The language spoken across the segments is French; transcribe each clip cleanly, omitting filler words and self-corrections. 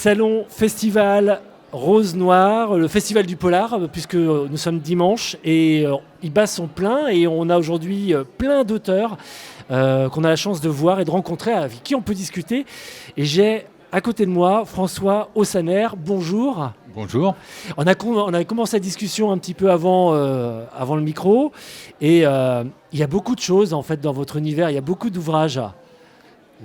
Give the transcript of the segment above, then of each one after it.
Salon, festival, Rose Noire, le festival du polar, puisque nous sommes dimanche et il bat son plein et on a aujourd'hui plein d'auteurs qu'on a la chance de voir et de rencontrer, avec qui on peut discuter. Et j'ai à côté de moi François Ossaner. Bonjour. Bonjour. On a commencé la discussion un petit peu avant le micro et il y a beaucoup de choses en fait dans votre univers, il y a beaucoup d'ouvrages.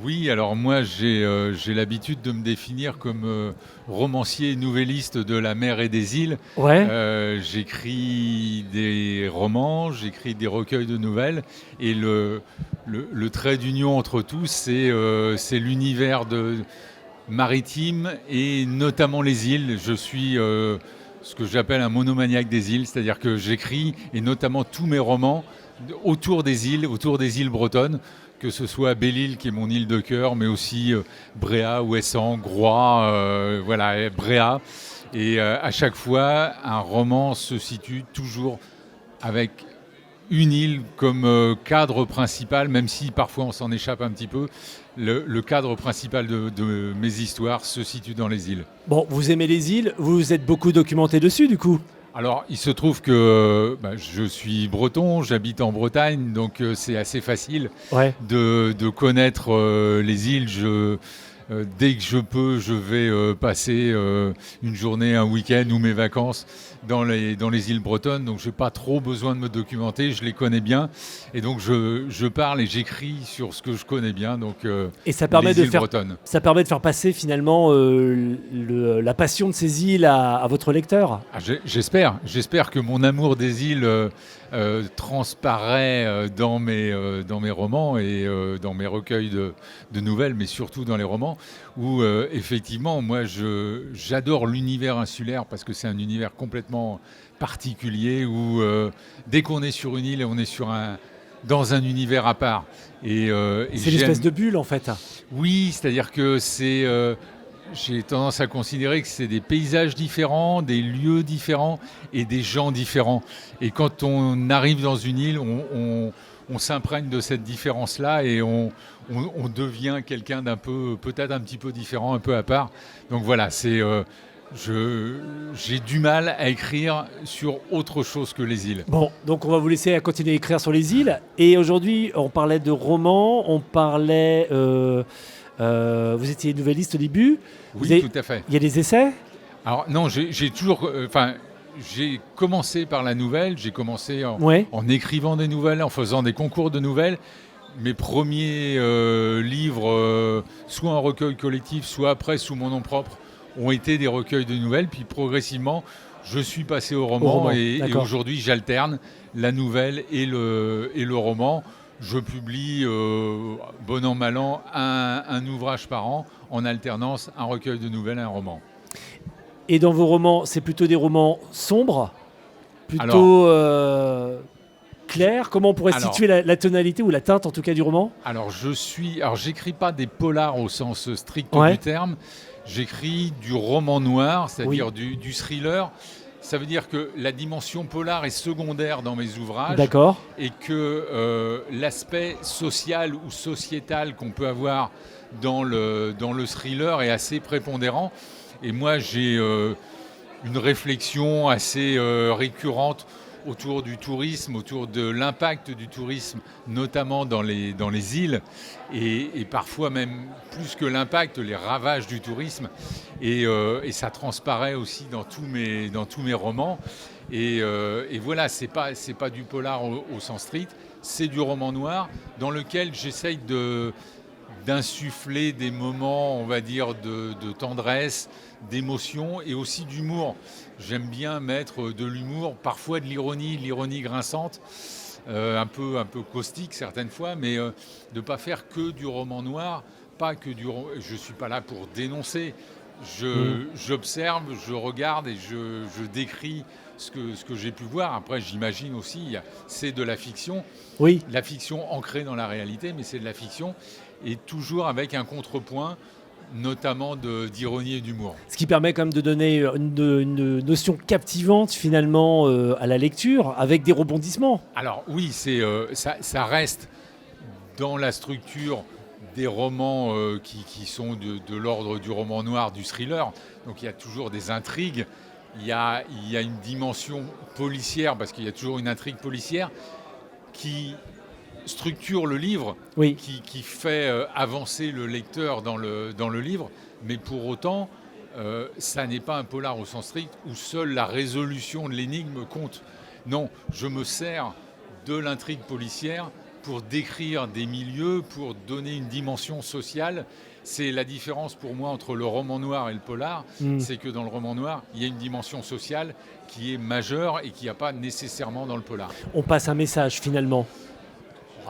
Oui, alors moi j'ai l'habitude de me définir comme romancier et nouvelliste de la mer et des îles. Ouais. J'écris des romans, j'écris des recueils de nouvelles et le trait d'union entre tous, c'est l'univers maritime et notamment les îles. Je suis ce que j'appelle un monomaniaque des îles, c'est-à-dire que j'écris et notamment tous mes romans autour des îles bretonnes, que ce soit Belle-Île qui est mon île de cœur, mais aussi Bréa, Ouessant, Groix, voilà, Bréa. Et à chaque fois, un roman se situe toujours avec une île comme cadre principal, même si parfois on s'en échappe un petit peu. Le cadre principal de mes histoires se situe dans les îles. Bon, vous aimez les îles, vous êtes beaucoup documenté dessus du coup. Alors, il se trouve que je suis breton, j'habite en Bretagne, donc c'est assez facile de connaître les îles. Dès que je peux, je vais passer une journée, un week-end ou mes vacances dans les îles bretonnes. Donc, je n'ai pas trop besoin de me documenter, je les connais bien. Et donc, je parle et j'écris sur ce que je connais bien, donc et ça permet les îles bretonnes. Ça permet de faire passer finalement la passion de ces îles à votre lecteur. J'espère que mon amour des îles transparaît dans mes romans et dans mes recueils de nouvelles, mais surtout dans les romans, où effectivement, moi, j'adore l'univers insulaire parce que c'est un univers complètement particulier où dès qu'on est sur une île, on est dans un univers à part. Et c'est l'espèce de bulle en fait. Oui, c'est-à-dire que j'ai tendance à considérer que c'est des paysages différents, des lieux différents et des gens différents. Et quand on arrive dans une île, on s'imprègne de cette différence-là et on devient quelqu'un peut-être un petit peu différent, un peu à part. Donc voilà, j'ai du mal à écrire sur autre chose que les îles. Bon, donc on va vous laisser continuer à écrire sur les îles. Et aujourd'hui, on parlait de romans, on parlait... vous étiez nouvelliste au début. Oui, tout à fait. Il y a des essais ? Alors non, j'ai toujours... j'ai commencé par la nouvelle, j'ai commencé en écrivant des nouvelles, en faisant des concours de nouvelles. Mes premiers livres, soit en recueil collectif, soit après sous mon nom propre, ont été des recueils de nouvelles. Puis progressivement, je suis passé au roman et aujourd'hui, j'alterne la nouvelle et le roman. Je publie, bon an, mal an, un ouvrage par an, en alternance, un recueil de nouvelles et un roman. Et dans vos romans, c'est plutôt des romans sombres, plutôt clairs? Comment on pourrait situer la tonalité ou la teinte, en tout cas, du roman? Alors, j'écris pas des polars au sens strict du terme. J'écris du roman noir, c'est-à-dire du thriller. Ça veut dire que la dimension polar est secondaire dans mes ouvrages. D'accord. Et que l'aspect social ou sociétal qu'on peut avoir dans le thriller est assez prépondérant. Et moi, j'ai une réflexion assez récurrente autour du tourisme, autour de l'impact du tourisme, notamment dans les îles, et parfois même plus que l'impact, les ravages du tourisme. Et ça transparaît aussi dans tous mes romans. Et voilà, c'est pas du polar au sens strict, c'est du roman noir dans lequel j'essaye d'insuffler des moments, on va dire, de tendresse, d'émotion et aussi d'humour. J'aime bien mettre de l'humour, parfois de l'ironie grinçante, un peu caustique certaines fois, mais de ne pas faire que du roman noir, je ne suis pas là pour dénoncer. J'observe, je regarde et je décris ce que j'ai pu voir. Après, j'imagine aussi, c'est de la fiction. Oui. La fiction ancrée dans la réalité, mais c'est de la fiction. Et toujours avec un contrepoint, notamment d'ironie et d'humour. Ce qui permet quand même de donner une notion captivante finalement à la lecture, avec des rebondissements. Alors oui, ça reste dans la structure des romans qui sont de l'ordre du roman noir, du thriller. Donc il y a toujours des intrigues, il y a une dimension policière, parce qu'il y a toujours une intrigue policière qui structure le livre, Oui. qui fait avancer le lecteur dans le livre, mais pour autant, ça n'est pas un polar au sens strict où seule la résolution de l'énigme compte. Non, je me sers de l'intrigue policière pour décrire des milieux, pour donner une dimension sociale. C'est la différence pour moi entre le roman noir et le polar, c'est que dans le roman noir, il y a une dimension sociale qui est majeure et qu'il n'y a pas nécessairement dans le polar. On passe un message finalement.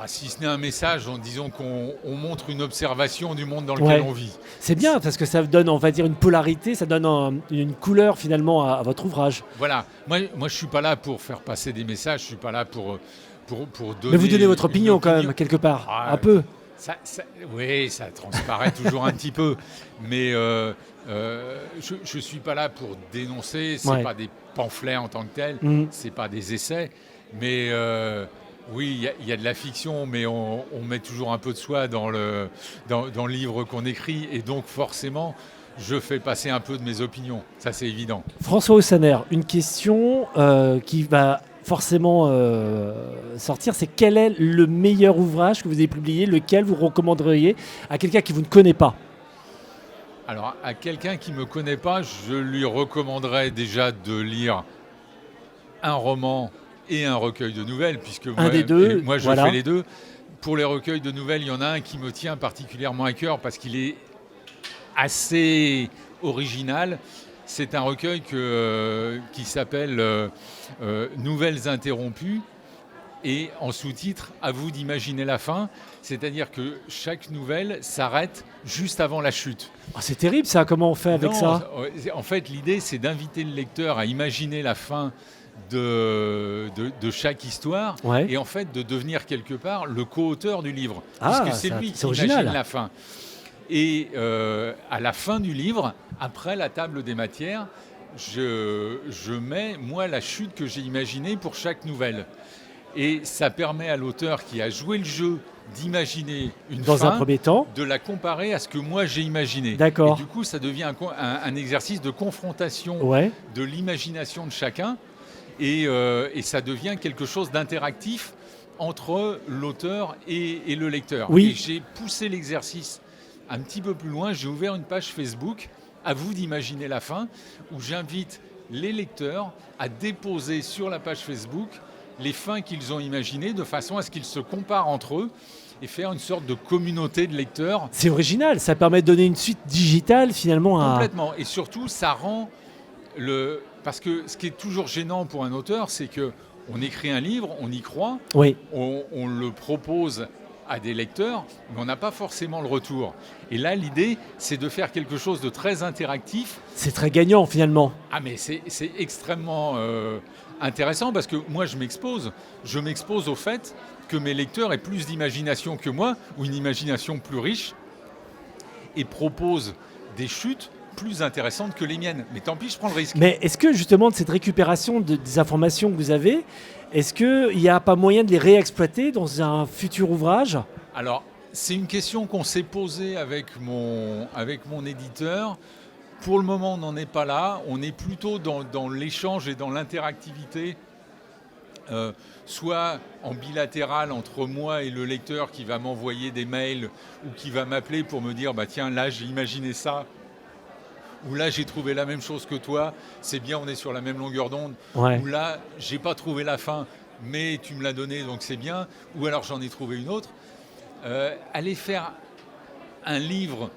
Si ce n'est un message, disons qu'on montre une observation du monde dans lequel on vit. C'est bien parce que ça donne, on va dire, une polarité, ça donne une couleur finalement à votre ouvrage. Voilà, moi je ne suis pas là pour faire passer des messages, je ne suis pas là pour donner... Mais vous donnez votre opinion quand même, quelque part, un peu. Oui, ça transparaît toujours un petit peu, mais je ne suis pas là pour dénoncer, ce n'est pas des pamphlets en tant que tels, ce n'est pas des essais, mais... oui, il y a de la fiction, mais on met toujours un peu de soi dans le livre qu'on écrit, et donc forcément, je fais passer un peu de mes opinions. Ça, c'est évident. François Ossaner, une question qui va forcément sortir, c'est quel est le meilleur ouvrage que vous avez publié, lequel vous recommanderiez à quelqu'un qui vous ne connaît pas ? Alors, à quelqu'un qui ne me connaît pas, je lui recommanderais déjà de lire un roman et un recueil de nouvelles, puisque moi je fais les deux. Pour les recueils de nouvelles, il y en a un qui me tient particulièrement à cœur parce qu'il est assez original. C'est un recueil qui s'appelle Nouvelles interrompues, et en sous-titre « À vous d'imaginer la fin », c'est-à-dire que chaque nouvelle s'arrête juste avant la chute. Oh, c'est terrible ça, comment on fait avec ça ? En fait, l'idée, c'est d'inviter le lecteur à imaginer la fin de chaque histoire, et en fait de devenir quelque part le co-auteur du livre, puisque c'est lui qui imagine la fin. Et à la fin du livre, après la table des matières, je mets moi la chute que j'ai imaginée pour chaque nouvelle. Et ça permet à l'auteur qui a joué le jeu d'imaginer une fin, un premier temps, de la comparer à ce que moi j'ai imaginé. D'accord. Et du coup, ça devient un exercice de confrontation de l'imagination de chacun. Et ça devient quelque chose d'interactif entre l'auteur et le lecteur. Oui. Et j'ai poussé l'exercice un petit peu plus loin. J'ai ouvert une page Facebook, à vous d'imaginer la fin, où j'invite les lecteurs à déposer sur la page Facebook les fins qu'ils ont imaginées, de façon à ce qu'ils se comparent entre eux et faire une sorte de communauté de lecteurs. C'est original, ça permet de donner une suite digitale finalement à... Complètement. Et surtout, ça rend le... Parce que ce qui est toujours gênant pour un auteur, c'est qu'on écrit un livre, on y croit, on le propose à des lecteurs, mais on n'a pas forcément le retour. Et là, l'idée, c'est de faire quelque chose de très interactif. C'est très gagnant finalement. Ah, mais c'est extrêmement intéressant, parce que moi, je m'expose au fait que mes lecteurs aient plus d'imagination que moi, ou une imagination plus riche, et proposent des chutes plus intéressantes que les miennes. Mais tant pis, je prends le risque. Mais est-ce que justement de cette récupération des informations que vous avez, est-ce qu'il n'y a pas moyen de les réexploiter dans un futur ouvrage ? Alors, c'est une question qu'on s'est posée avec mon éditeur. Pour le moment, on n'en est pas là. On est plutôt dans l'échange et dans l'interactivité, soit en bilatéral entre moi et le lecteur qui va m'envoyer des mails ou qui va m'appeler pour me dire « Tiens, là, j'ai imaginé ça ». Ou là, j'ai trouvé la même chose que toi, c'est bien, on est sur la même longueur d'onde. Ou là, j'ai pas trouvé la fin, mais tu me l'as donné, donc c'est bien. Ou alors, j'en ai trouvé une autre. Aller faire un livre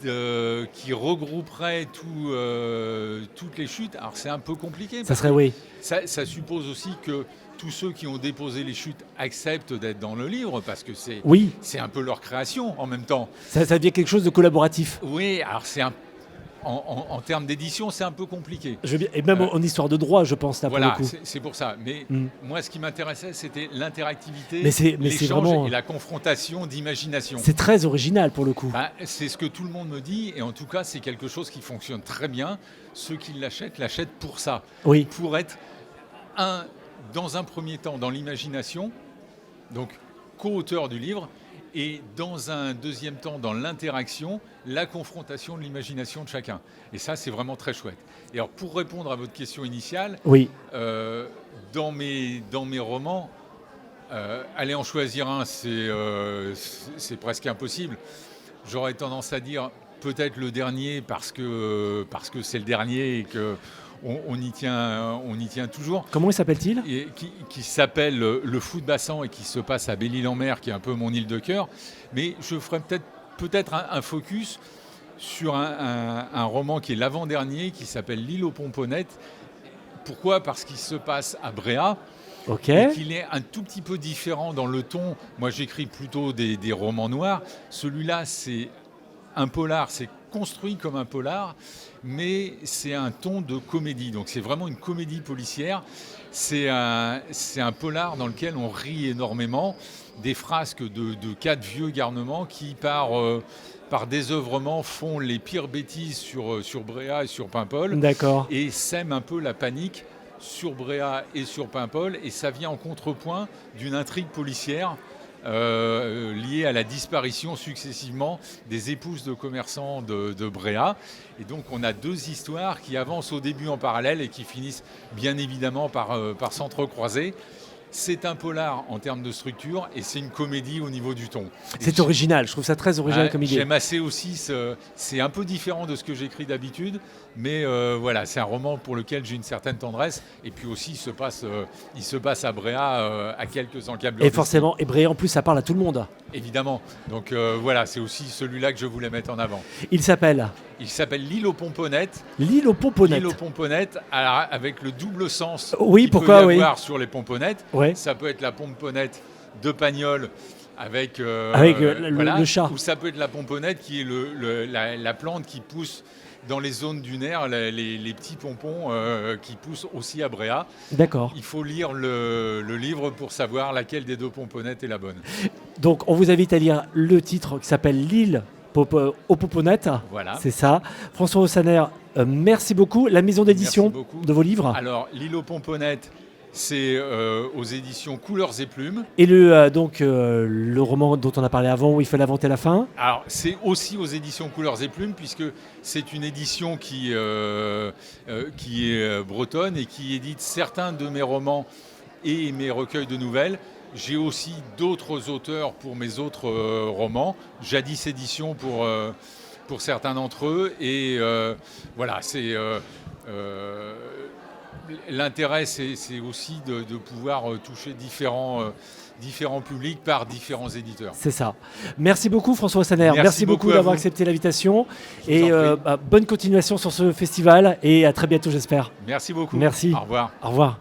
qui regrouperait toutes les chutes, alors c'est un peu compliqué. Ça serait Ça suppose aussi que tous ceux qui ont déposé les chutes acceptent d'être dans le livre, parce que c'est un peu leur création en même temps. Ça devient quelque chose de collaboratif. Oui, alors en termes d'édition, c'est un peu compliqué. Et même en histoire de droit, je pense, là, voilà, pour le coup. C'est pour ça. Mais moi, ce qui m'intéressait, c'était l'interactivité, l'échange et la confrontation d'imagination. C'est très original, pour le coup. C'est ce que tout le monde me dit, et en tout cas, c'est quelque chose qui fonctionne très bien. Ceux qui l'achètent pour ça. Oui. Pour être, dans un premier temps, dans l'imagination, donc co-auteur du livre, Et dans un deuxième temps, dans l'interaction, la confrontation de l'imagination de chacun. Et ça, c'est vraiment très chouette. Et alors, pour répondre à votre question initiale, Oui. dans mes romans, aller en choisir un, c'est presque impossible. J'aurais tendance à dire peut-être le dernier parce que c'est le dernier et que on y tient toujours. Comment il s'appelle-t-il? Et qui s'appelle Le Fou de Bassan et qui se passe à Belle-Île-en-Mer, qui est un peu mon île de cœur. Mais je ferai peut-être un focus sur un roman qui est l'avant-dernier, qui s'appelle L'île aux Pomponnettes. Pourquoi ? Parce qu'il se passe à Bréa. Ok. Et qu'il est un tout petit peu différent dans le ton. Moi, j'écris plutôt des romans noirs. Celui-là, c'est un polar, c'est construit comme un polar, mais c'est un ton de comédie. Donc, c'est vraiment une comédie policière. C'est un polar dans lequel on rit énormément. Des frasques de 4 vieux garnements qui, par désœuvrement, font les pires bêtises sur Bréa et sur Paimpol. D'accord. Et sèment un peu la panique sur Bréa et sur Paimpol, et ça vient en contrepoint d'une intrigue policière liée à la disparition successivement des épouses de commerçants de Bréa. Et donc on a 2 histoires qui avancent au début en parallèle et qui finissent bien évidemment par s'entrecroiser. C'est un polar en termes de structure et c'est une comédie au niveau du ton. C'est original, je trouve ça très original comme idée. J'aime assez aussi, c'est un peu différent de ce que j'écris d'habitude, mais voilà, c'est un roman pour lequel j'ai une certaine tendresse. Et puis aussi, il se passe à Bréa, à quelques encablures. Et forcément, et Bréa en plus, ça parle à tout le monde. Évidemment. Donc voilà, c'est aussi celui-là que je voulais mettre en avant. Il s'appelle L'île aux Pomponnettes. L'île aux Pomponnettes. L'île aux Pomponnettes, avec le double sens Oui, qu'il pourquoi, peut y oui. avoir sur les pomponnettes. Ouais. Ça peut être la pomponnette de Pagnol avec le chat. Ou ça peut être la pomponnette qui est la plante qui pousse dans les zones dunaires, les petits pompons qui poussent aussi à Bréa. D'accord. Il faut lire le livre pour savoir laquelle des 2 pomponnettes est la bonne. Donc, on vous invite à lire le titre qui s'appelle L'île aux Pomponnettes. Voilà. C'est ça. François Ossaner, merci beaucoup. La maison d'édition Merci beaucoup. de vos livres. Alors, L'île aux pomponnettes, c'est aux éditions Couleurs et Plumes. Et le roman dont on a parlé avant, où il fallait inventer la fin. Alors, c'est aussi aux éditions Couleurs et Plumes, puisque c'est une édition qui est bretonne et qui édite certains de mes romans et mes recueils de nouvelles. J'ai aussi d'autres auteurs pour mes autres romans, Jadis Édition pour certains d'entre eux. Et voilà, l'intérêt, c'est aussi de pouvoir toucher différents publics par différents éditeurs. C'est ça. Merci beaucoup François Ossaner. Merci beaucoup à d'avoir vous. accepté l'invitation. Je vous en prie. Bonne continuation sur ce festival et à très bientôt j'espère. Merci beaucoup. Merci. Au revoir. Au revoir.